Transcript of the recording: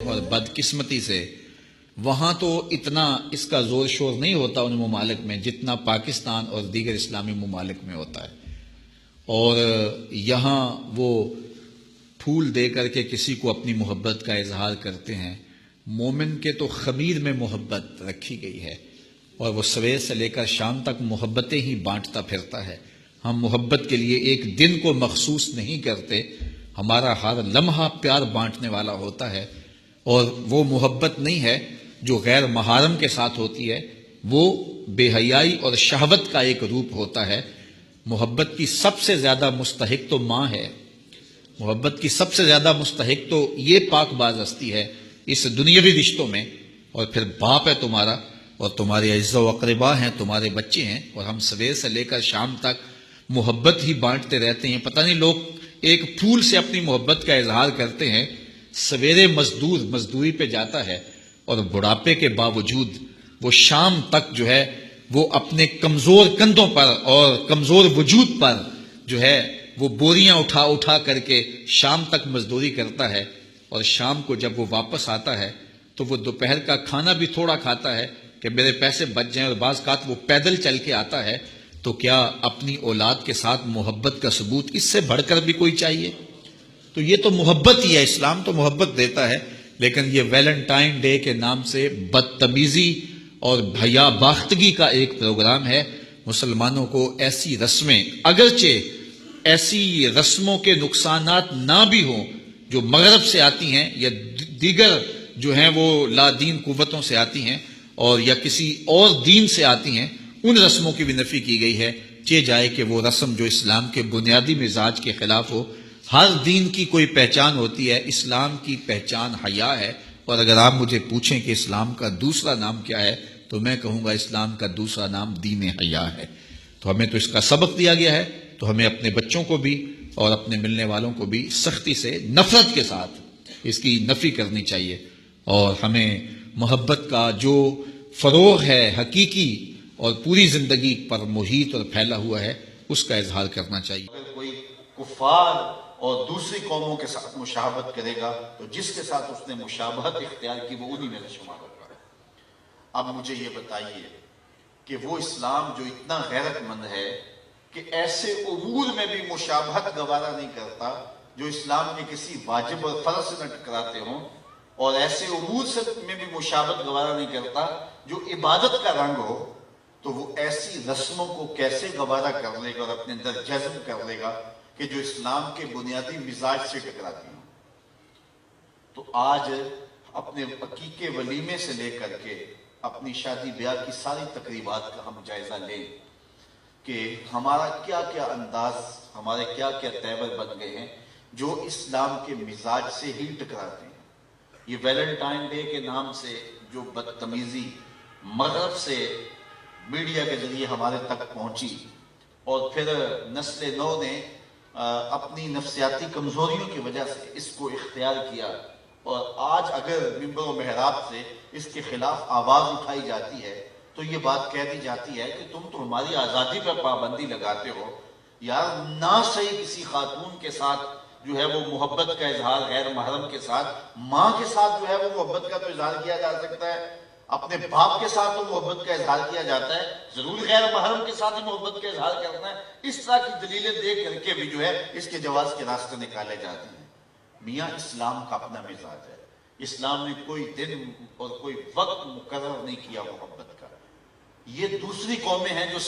اور بدقسمتی سے وہاں تو اتنا اس کا زور شور نہیں ہوتا ان ممالک میں جتنا پاکستان اور دیگر اسلامی ممالک میں ہوتا ہے، اور یہاں وہ پھول دے کر کے کسی کو اپنی محبت کا اظہار کرتے ہیں۔ مومن کے تو خمیر میں محبت رکھی گئی ہے، اور وہ سویر سے لے کر شام تک محبتیں ہی بانٹتا پھرتا ہے۔ ہم محبت کے لیے ایک دن کو مخصوص نہیں کرتے، ہمارا ہر لمحہ پیار بانٹنے والا ہوتا ہے، اور وہ محبت نہیں ہے جو غیر محارم کے ساتھ ہوتی ہے، وہ بے حیائی اور شہوت کا ایک روپ ہوتا ہے۔ محبت کی سب سے زیادہ مستحق تو ماں ہے، محبت کی سب سے زیادہ مستحق تو یہ پاک باز ہستی ہے اس دنیاوی رشتوں میں، اور پھر باپ ہے تمہارا، اور تمہارے اعزاء و اقربا ہیں، تمہارے بچے ہیں، اور ہم سویر سے لے کر شام تک محبت ہی بانٹتے رہتے ہیں۔ پتہ نہیں لوگ ایک پھول سے اپنی محبت کا اظہار کرتے ہیں، سویرے مزدور مزدوری پہ جاتا ہے اور بڑھاپے کے باوجود وہ شام تک جو ہے وہ اپنے کمزور کندھوں پر اور کمزور وجود پر جو ہے وہ بوریاں اٹھا اٹھا کر کے شام تک مزدوری کرتا ہے، اور شام کو جب وہ واپس آتا ہے تو وہ دوپہر کا کھانا بھی تھوڑا کھاتا ہے کہ میرے پیسے بچ جائیں، اور بعض اوقات وہ پیدل چل کے آتا ہے۔ تو کیا اپنی اولاد کے ساتھ محبت کا ثبوت اس سے بڑھ کر بھی کوئی چاہیے؟ تو یہ تو محبت ہی ہے، اسلام تو محبت دیتا ہے، لیکن یہ ویلنٹائن ڈے کے نام سے بدتمیزی اور بھیا باختگی کا ایک پروگرام ہے۔ مسلمانوں کو ایسی رسمیں، اگرچہ ایسی رسموں کے نقصانات نہ بھی ہوں جو مغرب سے آتی ہیں یا دیگر جو ہیں وہ لا دین قوتوں سے آتی ہیں اور یا کسی اور دین سے آتی ہیں، ان رسموں کی بھی نفی کی گئی ہے، چہ جائے کہ وہ رسم جو اسلام کے بنیادی مزاج کے خلاف ہو۔ ہر دین کی کوئی پہچان ہوتی ہے، اسلام کی پہچان حیا ہے، اور اگر آپ مجھے پوچھیں کہ اسلام کا دوسرا نام کیا ہے تو میں کہوں گا اسلام کا دوسرا نام دین حیا ہے۔ تو ہمیں تو اس کا سبق دیا گیا ہے، تو ہمیں اپنے بچوں کو بھی اور اپنے ملنے والوں کو بھی سختی سے، نفرت کے ساتھ اس کی نفی کرنی چاہیے، اور ہمیں محبت کا جو فروغ ہے حقیقی اور پوری زندگی پر محیط اور پھیلا ہوا ہے اس کا اظہار کرنا چاہیے۔ اگر کوئی کفار اور دوسری قوموں کے ساتھ مشابہت کرے گا تو جس کے ساتھ اس نے مشابہت اختیار کی وہ انہی میں سے شمار ہوگا۔ اب مجھے یہ بتائیے کہ وہ اسلام جو اتنا غیرت مند ہے کہ ایسے امور میں بھی مشابہت گوارا نہیں کرتا جو اسلام کے کسی واجب اور فرض سے نہ ٹکراتے ہوں، اور ایسے امور میں بھی مشابہت گوارا نہیں کرتا جو عبادت کا رنگ ہو، تو وہ ایسی رسموں کو کیسے گوارا کر لے گا اور اپنے اندر جذب کر لے گا کہ جو اسلام کے بنیادی مزاج سے ٹکراتی ہوں۔ تو آج اپنے عقیقے ولیمے سے لے کر کے اپنی شادی بیاہ کی ساری تقریبات کا ہم جائزہ لیں کہ ہمارا کیا کیا انداز، ہمارے کیا کیا تیور بن گئے ہیں جو اسلام کے مزاج سے ہی ٹکراتے ہیں۔ یہ ویلنٹائن ڈے کے نام سے جو بدتمیزی مغرب سے میڈیا کے ذریعے ہمارے تک پہنچی، اور پھر نسل نو نے اپنی نفسیاتی کمزوریوں کی وجہ سے اس کو اختیار کیا، اور آج اگر ممبر و محراب سے اس کے خلاف آواز اٹھائی جاتی ہے تو یہ بات کہہ دی جاتی ہے کہ تم تو ہماری آزادی پر پابندی لگاتے ہو۔ یار نہ صحیح کسی خاتون کے ساتھ جو ہے وہ محبت کا اظہار غیر محرم کے ساتھ، ماں کے ساتھ جو ہے وہ محبت کا تو اظہار کیا جا سکتا ہے، اپنے باپ کے ساتھ تو محبت کا اظہار کیا جاتا ہے، ضرور غیر محرم کے ساتھ ہی محبت کا اظہار کرنا ہے۔ اس طرح کی دلیلیں دے کر کے بھی جو ہے اس کے جواز کے راستے نکالے جاتے ہیں۔ میاں اسلام کا اپنا مزاج ہے، اسلام نے کوئی دن اور کوئی وقت مقرر نہیں کیا محبت کا۔ یہ دوسری قومیں ہیں جو